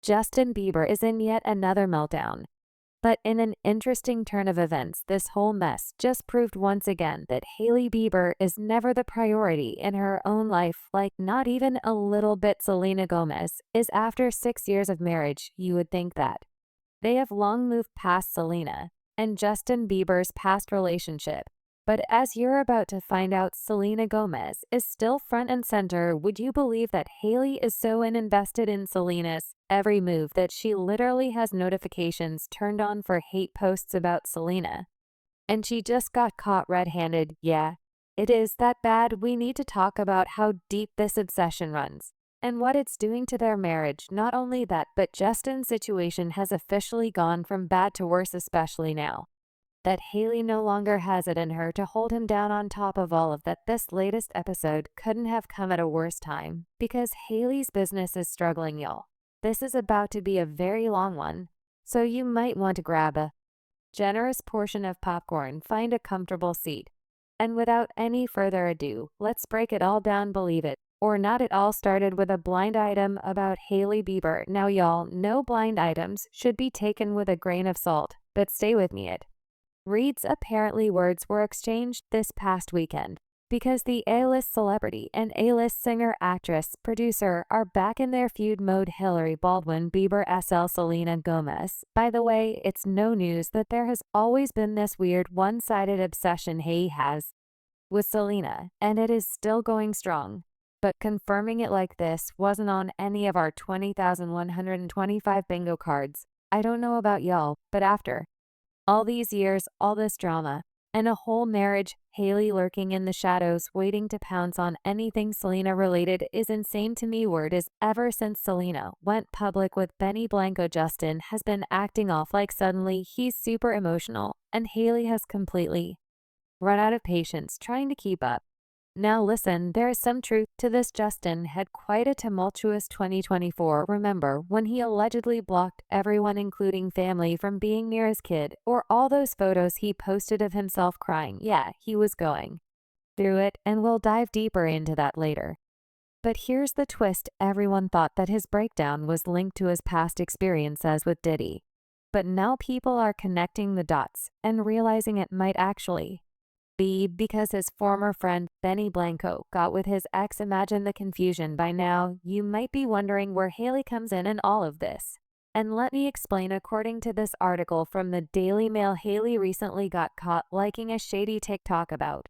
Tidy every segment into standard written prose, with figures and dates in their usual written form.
Justin Bieber is in yet another meltdown. But in an interesting turn of events, this whole mess just proved once again that Hailey Bieber is never the priority in her own life, like not even a little bit Selena Gomez is. After 6 years of marriage, you would think that they have long moved past Selena and Justin Bieber's past relationship. But as you're about to find out, Selena Gomez is still front and center. Would you believe that Hailey is so invested in Selena's every move that she literally has notifications turned on for hate posts about Selena? And she just got caught red-handed. Yeah, it is that bad. We need to talk about how deep this obsession runs and what it's doing to their marriage. Not only that, but Justin's situation has officially gone from bad to worse, especially now that Hailey no longer has it in her to hold him down. On top of all of that, this latest episode couldn't have come at a worse time because Hailey's business is struggling, y'all. This is about to be a very long one, so you might want to grab a generous portion of popcorn, find a comfortable seat, and without any further ado, let's break it all down. Believe it or not, it all started with a blind item about Hailey Bieber. Now y'all know blind items should be taken with a grain of salt, but stay with me. It reads apparently words were exchanged this past weekend because the A-list celebrity and A-list singer, actress, producer are back in their feud mode. Hillary Baldwin Bieber SL Selena Gomez. By the way, it's no news that there has always been this weird one-sided obsession he has with Selena, and it is still going strong. But confirming it like this wasn't on any of our 20,125 bingo cards. I don't know about y'all, but after all these years, all this drama, and a whole marriage, Hailey lurking in the shadows waiting to pounce on anything Selena related is insane to me. Word is ever since Selena went public with Blanco, Justin has been acting off like suddenly he's super emotional, and Hailey has completely run out of patience trying to keep up. Now listen, there is some truth to this. Justin had quite a tumultuous 2024. Remember when he allegedly blocked everyone, including family, from being near his kid, or all those photos he posted of himself crying? Yeah, he was going through it, and we'll dive deeper into that later. But here's the twist. Everyone thought that his breakdown was linked to his past experiences with Diddy. But now people are connecting the dots and realizing it might actually be because his former friend Blanco got with his ex. Imagine the confusion. By now, you might be wondering where Hailey comes in all of this. And let me explain. According to this article from the Daily Mail, Hailey recently got caught liking a shady TikTok about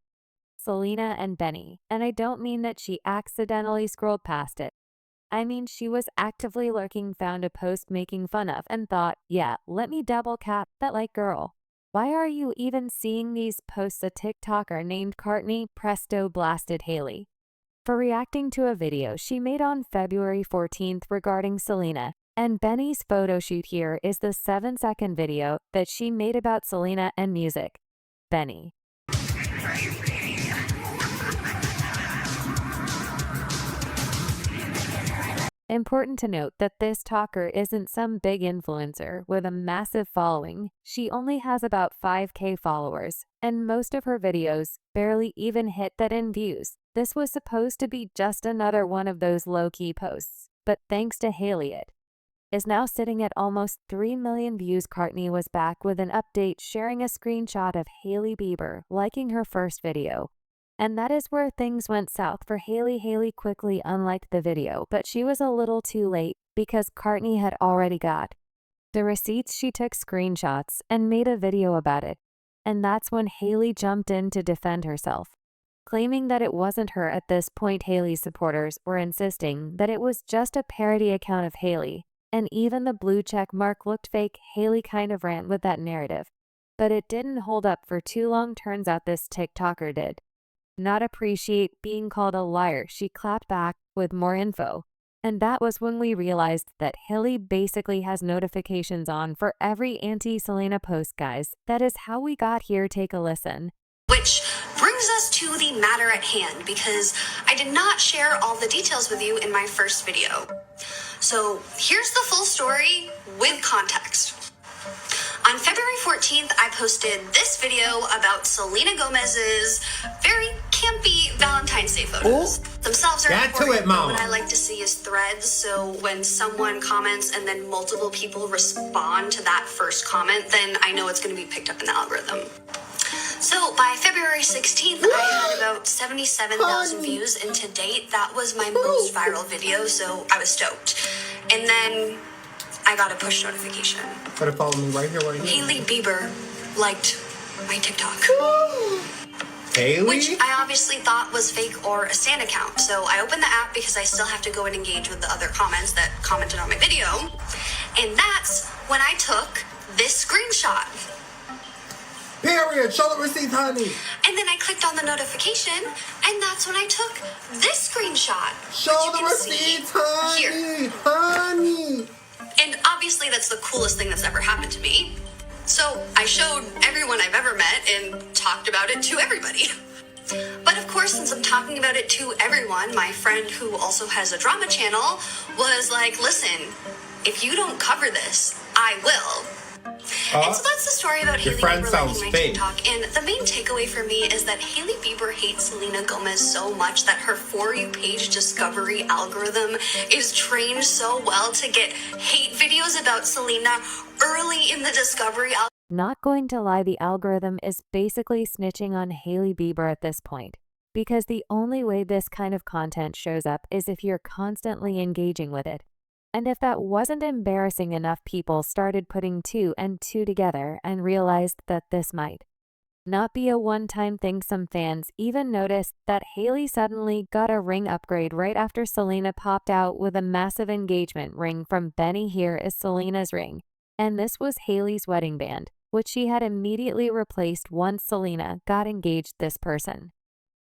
Selena and Benny. And I don't mean that she accidentally scrolled past it. I mean she was actively lurking, found a post making fun of, and thought, yeah, let me double cap that. Like, girl, why are you even seeing these posts? A TikToker named Courtney presto blasted Hailey for reacting to a video she made on February 14th regarding Selena and Benny's photo shoot. Here is the 7-second video that she made about Selena and music. Benny. Important to note that this talker isn't some big influencer with a massive following. She only has about 5K followers, and most of her videos barely even hit that in views. This was supposed to be just another one of those low-key posts, but thanks to Hailey, it is now sitting at almost 3 million views. Courtney was back with an update, sharing a screenshot of Hailey Bieber liking her first video. And that is where things went south for Hailey. Hailey quickly unliked the video, but she was a little too late because Courtney had already got the receipts. She took screenshots and made a video about it. And that's when Hailey jumped in to defend herself, claiming that it wasn't her. At this point, Hailey's supporters were insisting that it was just a parody account of Hailey, and even the blue check mark looked fake. Hailey kind of ran with that narrative, but it didn't hold up for too long. Turns out this TikToker did not appreciate being called a liar. She clapped back with more info. And that was when we realized that Hailey basically has notifications on for every anti-Selena post, guys. That is how we got here. Take a listen. Which brings us to the matter at hand, because I did not share all the details with you in my first video. So here's the full story with context. On February 14th, I posted this video about Selena Gomez's very campy Valentine's Day photos. Themselves are Get to important, it, Mama. but what I like to see is threads, so when someone comments and then multiple people respond to that first comment, then I know it's going to be picked up in the algorithm. So by February 16th, I had about 77,000 views, and to date, that was my most viral video, so I was stoked. And then I got a push notification. Gotta follow me right here, right here. Hailey Bieber liked my TikTok. Hailey? Which I obviously thought was fake or a stan account. So I opened the app because I still have to go and engage with the other comments that commented on my video. And that's when I took this screenshot. Period. Show the receipts, honey. And then I clicked on the notification, and that's when I took this screenshot. Show the receipts, honey. Here. Honey. And obviously that's the coolest thing that's ever happened to me. So I showed everyone I've ever met and talked about it to everybody. But of course, since I'm talking about it to everyone, my friend who also has a drama channel was like, listen, if you don't cover this, I will. And so that's the story about Hailey Bieber liking my TikTok. And the main takeaway for me is that Hailey Bieber hates Selena Gomez so much that her For You page discovery algorithm is trained so well to get hate videos about Selena early in the discovery algorithm. Not going to lie, the algorithm is basically snitching on Hailey Bieber at this point, because the only way this kind of content shows up is if you're constantly engaging with it. And if that wasn't embarrassing enough, people started putting 2 and 2 together and realized that this might not be a one-time thing. Some fans even noticed that Hailey suddenly got a ring upgrade right after Selena popped out with a massive engagement ring from Benny. Here is Selena's ring, and this was Hailey's wedding band, which she had immediately replaced once Selena got engaged. This person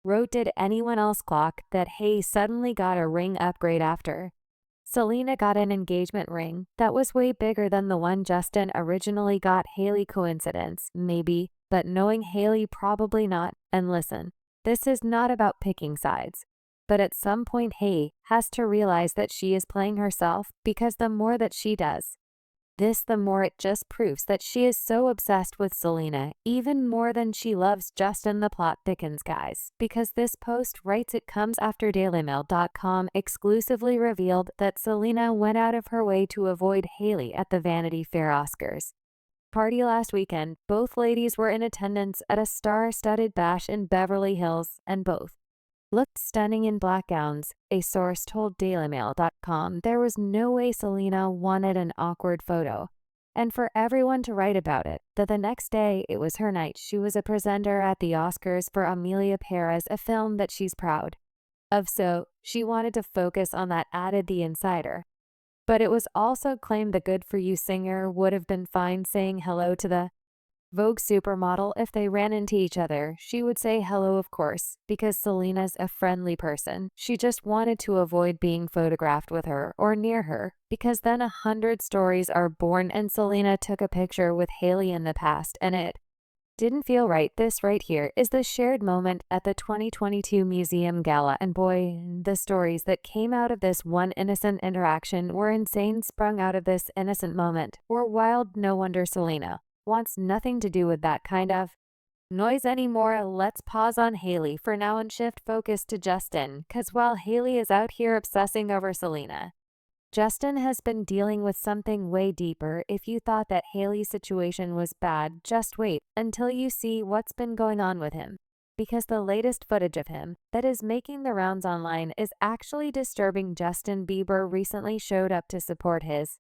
wrote, "Did anyone else clock that Hailey suddenly got a ring upgrade after Selena got an engagement ring that was way bigger than the one Justin originally got?" Hailey, coincidence? Maybe, but knowing Hailey, probably not. And listen, this is not about picking sides, but at some point Hailey has to realize that she is playing herself, because the more that she does this, the more it just proves that she is so obsessed with Selena, even more than she loves Justin. The plot thickens, guys, because this post writes, it comes after DailyMail.com exclusively revealed that Selena went out of her way to avoid Hailey at the Vanity Fair Oscars party last weekend. Both ladies were in attendance at a star-studded bash in Beverly Hills, and both looked stunning in black gowns. A source told DailyMail.com there was no way Selena wanted an awkward photo, and for everyone to write about it, that the next day it was her night. She was a presenter at the Oscars for Amelia Perez, a film that she's proud of, so she wanted to focus on that, added the insider. But it was also claimed the Good For You singer would have been fine saying hello to the Vogue supermodel if they ran into each other. She would say hello, of course, because Selena's a friendly person. She just wanted to avoid being photographed with her or near her, because then 100 stories are born. And Selena took a picture with Hailey in the past, and it didn't feel right. This right here is the shared moment at the 2022 Museum Gala, and boy, the stories that came out of this one innocent interaction were insane. Sprung out of this innocent moment were wild. No wonder Selena wants nothing to do with that kind of noise anymore. Let's pause on Hailey for now and shift focus to Justin, cause while Hailey is out here obsessing over Selena, Justin has been dealing with something way deeper. If you thought that Hailey's situation was bad, just wait until you see what's been going on with him, because the latest footage of him that is making the rounds online is actually disturbing. Justin Bieber recently showed up to support his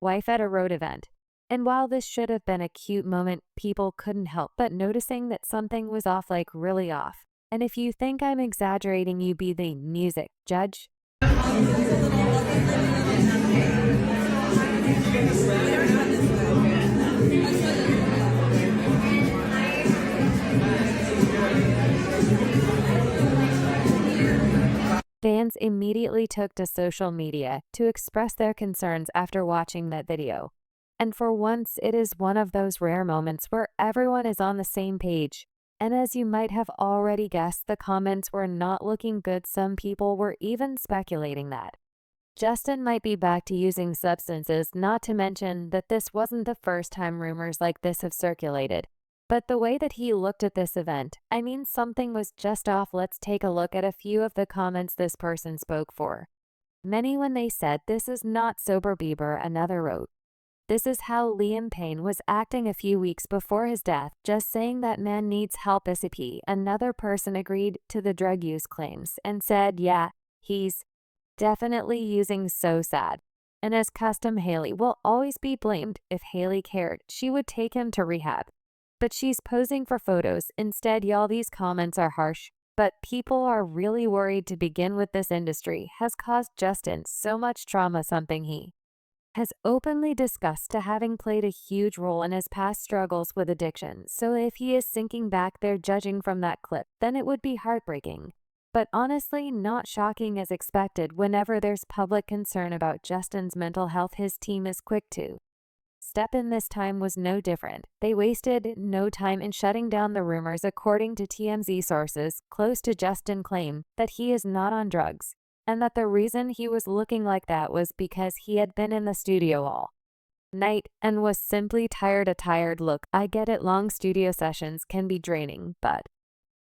wife at a road event. And while this should have been a cute moment, people couldn't help but noticing that something was off, like really off. And if you think I'm exaggerating, you be the music judge. Fans immediately took to social media to express their concerns after watching that video. And for once, it is one of those rare moments where everyone is on the same page. And as you might have already guessed, the comments were not looking good. Some people were even speculating that Justin might be back to using substances, not to mention that this wasn't the first time rumors like this have circulated. But the way that he looked at this event, I mean, something was just off. Let's take a look at a few of the comments this person spoke for. Many when they said, "This is not sober Bieber," another wrote, "This is how Liam Payne was acting a few weeks before his death, just saying that man needs help SCP." Another person agreed to the drug use claims and said, "Yeah, he's definitely using, so sad." And as custom, Hailey will always be blamed. If Hailey cared, she would take him to rehab. But she's posing for photos instead. Y'all, these comments are harsh, but people are really worried to begin with. This industry has caused Justin so much trauma, something he has openly discussed to having played a huge role in his past struggles with addiction. So if he is sinking back there, judging from that clip, then it would be heartbreaking. But honestly, not shocking, as expected. Whenever there's public concern about Justin's mental health, his team is quick to step in. This time was no different. They wasted no time in shutting down the rumors. According to TMZ, sources close to Justin claim that he is not on drugs, and that the reason he was looking like that was because he had been in the studio all night and was simply tired. A tired look. I get it, long studio sessions can be draining, but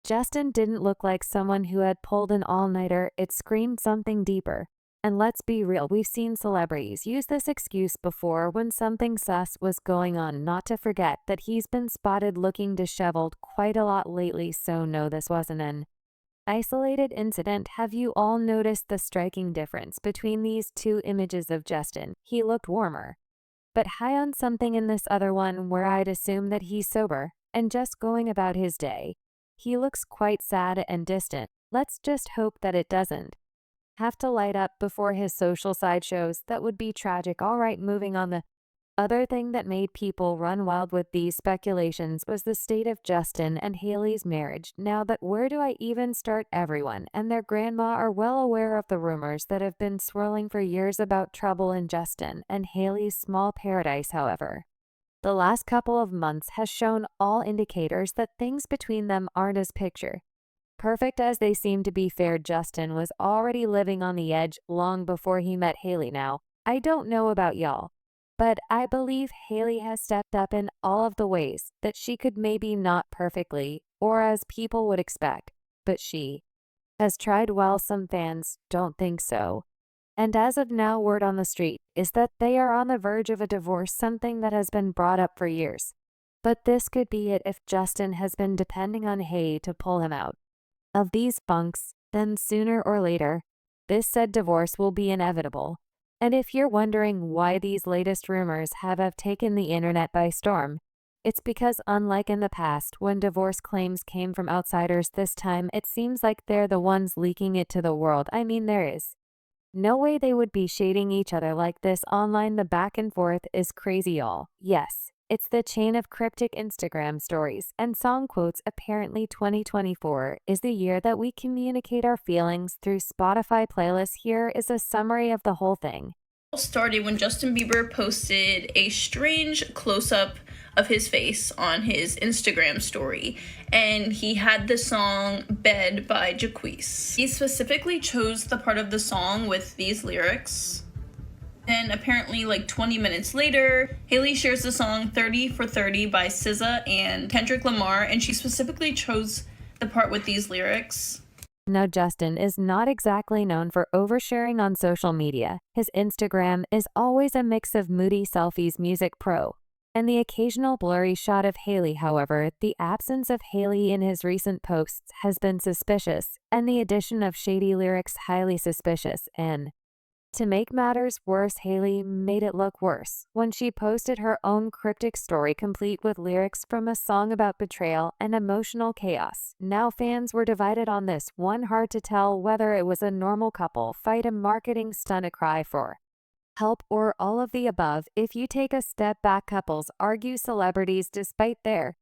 Justin didn't look like someone who had pulled an all-nighter. It screamed something deeper. And let's be real, we've seen celebrities use this excuse before when something sus was going on. Not to forget that he's been spotted looking disheveled quite a lot lately. So no, this wasn't an isolated incident. Have you all noticed the striking difference between these two images of Justin? He looked warmer, but high on something in this other one, where I'd assume that he's sober and just going about his day. He looks quite sad and distant. Let's just hope that it doesn't have to light up before his social side shows. That would be tragic. Alright, moving on. The other thing that made people run wild with these speculations was the state of Justin and Hailey's marriage. Now that, where do I even start? Everyone and their grandma are well aware of the rumors that have been swirling for years about trouble in Justin and Hailey's small paradise. However, the last couple of months has shown all indicators that things between them aren't as picture perfect as they seem to be. Fair, Justin was already living on the edge long before he met Hailey. Now, I don't know about y'all, but I believe Hailey has stepped up in all of the ways that she could. Maybe not perfectly, or as people would expect, but she has tried. While some fans don't think so. And as of now, word on the street is that they are on the verge of a divorce, something that has been brought up for years. But this could be it. If Justin has been depending on Hailey to pull him out of these funks, then sooner or later, this said divorce will be inevitable. And if you're wondering why these latest rumors have taken the internet by storm, it's because, unlike in the past when divorce claims came from outsiders, this time it seems like they're the ones leaking it to the world. I mean, there is no way they would be shading each other like this online. The back and forth is crazy, y'all. Yes, it's the chain of cryptic Instagram stories and song quotes. Apparently 2024 is the year that we communicate our feelings through Spotify playlists. Here is a summary of the whole thing. It started when Justin Bieber posted a strange close-up of his face on his Instagram story, and he had the song Bed by Jacquees. He specifically chose the part of the song with these lyrics. Then apparently like 20 minutes later, Hailey shares the song 30 for 30 by SZA and Kendrick Lamar, and she specifically chose the part with these lyrics. Now, Justin is not exactly known for oversharing on social media. His Instagram is always a mix of moody selfies, music pro, and the occasional blurry shot of Hailey. However, the absence of Hailey in his recent posts has been suspicious, and the addition of shady lyrics highly suspicious. And to make matters worse, Hailey made it look worse when she posted her own cryptic story complete with lyrics from a song about betrayal and emotional chaos. Now, fans were divided on this one. Hard to tell whether it was a normal couple fight, a marketing stunt, a cry for help, or all of the above. If you take a step back, couples argue celebrities, despite their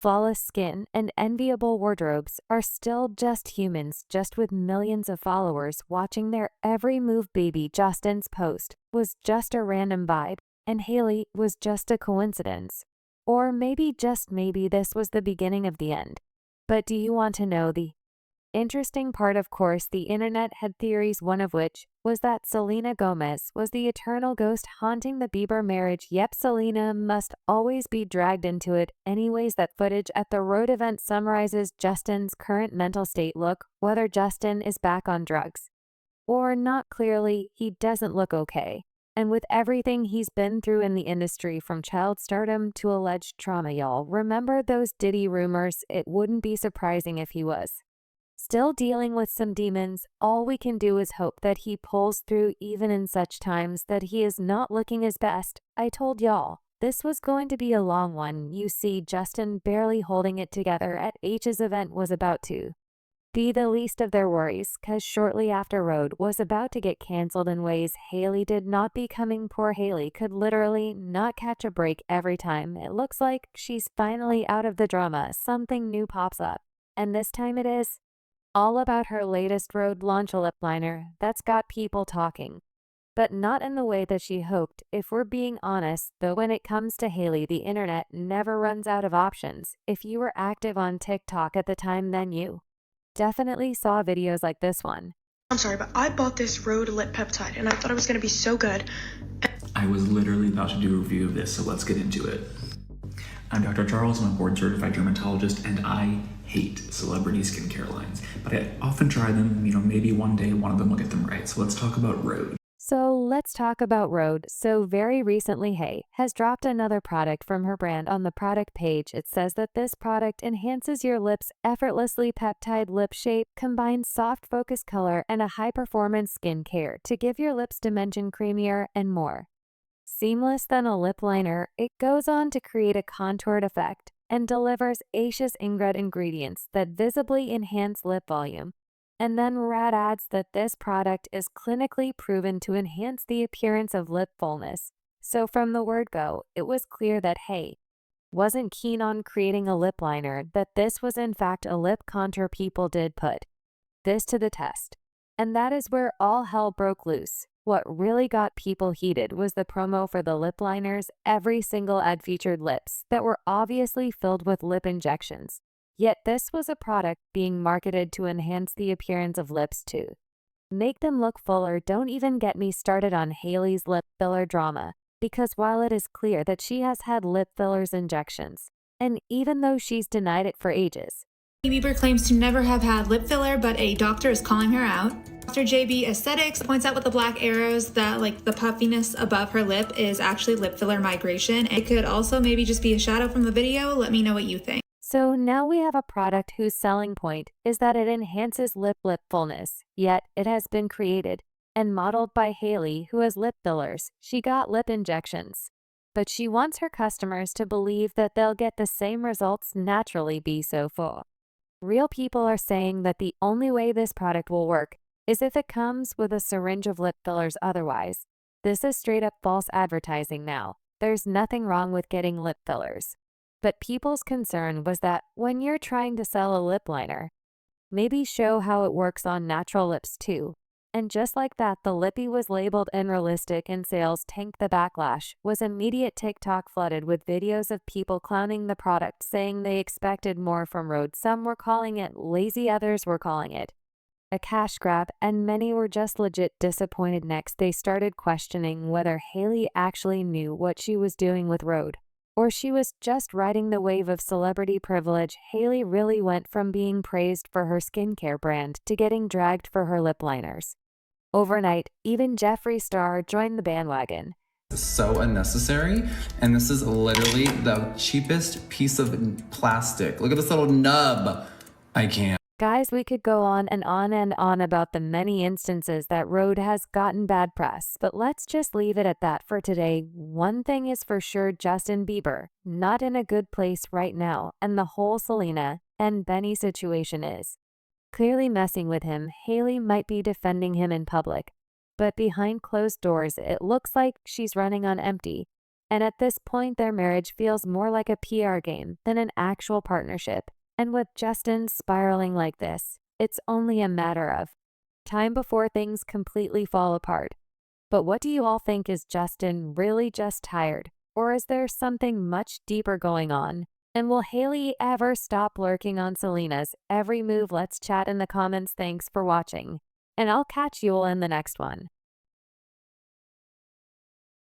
flawless skin and enviable wardrobes, are still just humans, just with millions of followers watching their every move. Baby Justin's post was just a random vibe, and Hailey was just a coincidence. Or maybe, just maybe, this was the beginning of the end. But do you want to know the interesting part? Of course, the internet had theories, one of which was that Selena Gomez was the eternal ghost haunting the Bieber marriage. Yep, Selena must always be dragged into it. Anyways, that footage at the road event summarizes Justin's current mental state. Look, whether Justin is back on drugs or not, clearly he doesn't look okay. And with everything he's been through in the industry, from child stardom to alleged trauma, y'all remember those Diddy rumors? It wouldn't be surprising if he was still dealing with some demons. All we can do is hope that he pulls through even in such times that he is not looking his best. I told y'all this was going to be a long one. You see, Justin barely holding it together at H's event was about to be the least of their worries, cause shortly after Road was about to get cancelled in ways Hailey did not be coming. Poor Hailey could literally not catch a break. Every time it looks like she's finally out of the drama, something new pops up, and this time it is all about her latest Road launch, a lip liner that's got people talking, but not in the way that she hoped. If we're being honest, though, when it comes to Hailey, the internet never runs out of options. If you were active on TikTok at the time, then you definitely saw videos like this one. I'm sorry, but I bought this Road lip peptide and I thought it was gonna be so good. I was literally about to do a review of this, so let's get into it. I'm Dr. Charles, I'm a board certified dermatologist, and I hate celebrity skincare lines, but I often try them. Maybe one day one of them will get them right. So let's talk about Road. So let's talk about Road. So very recently, Hailey has dropped another product from her brand. On the product page, it says that this product enhances your lips effortlessly. Peptide lip shape combines soft focus color and a high-performance skin care to give your lips dimension, creamier and more seamless than a lip liner. It goes on to create a contoured effect and delivers Asia's ingredients that visibly enhance lip volume. And then Rad adds that this product is clinically proven to enhance the appearance of lip fullness. So from the word go, it was clear that Hailey wasn't keen on creating a lip liner, that this was in fact a lip contour. People did put this to the test, and that is where all hell broke loose. What really got people heated was the promo for the lip liners. Every single ad featured lips that were obviously filled with lip injections. Yet this was a product being marketed to enhance the appearance of lips to make them look fuller. Don't even get me started on Hailey's lip filler drama, because while it is clear that she has had lip fillers injections, and even though she's denied it for ages, Bieber claims to never have had lip filler, but a doctor is calling her out. Dr. JB Aesthetics points out with the black arrows that the puffiness above her lip is actually lip filler migration. It could also maybe just be a shadow from the video. Let me know what you think. So now we have a product whose selling point is that it enhances lip fullness, yet it has been created and modeled by Hailey, who has lip fillers. She got lip injections, but she wants her customers to believe that they'll get the same results naturally. Be so full. Real people are saying that the only way this product will work is if it comes with a syringe of lip fillers. Otherwise, this is straight up false advertising. Now, there's nothing wrong with getting lip fillers, but people's concern was that when you're trying to sell a lip liner, maybe show how it works on natural lips too. And just like that, the lippy was labeled unrealistic and sales tanked. The backlash was immediate. TikTok flooded with videos of people clowning the product, saying they expected more from Road. Some were calling it lazy, others were calling it a cash grab, and many were just legit disappointed. Next, they started questioning whether Hailey actually knew what she was doing with Road, or she was just riding the wave of celebrity privilege. Hailey really went from being praised for her skincare brand to getting dragged for her lip liners. Overnight, even Jeffree Star joined the bandwagon. So unnecessary, and this is literally the cheapest piece of plastic. Look at this little nub. I can't. Guys, we could go on and on about the many instances that Road has gotten bad press, but let's just leave it at that for today. One thing is for sure, Justin Bieber not in a good place right now, and the whole Selena and Benny situation is clearly messing with him. Hailey might be defending him in public, but behind closed doors it looks like she's running on empty, and at this point their marriage feels more like a PR game than an actual partnership. And with Justin spiraling like this, it's only a matter of time before things completely fall apart. But what do you all think? Is Justin really just tired, or is there something much deeper going on? And will Hailey ever stop lurking on Selena's every move? Let's chat in the comments. Thanks for watching, and I'll catch you all in the next one.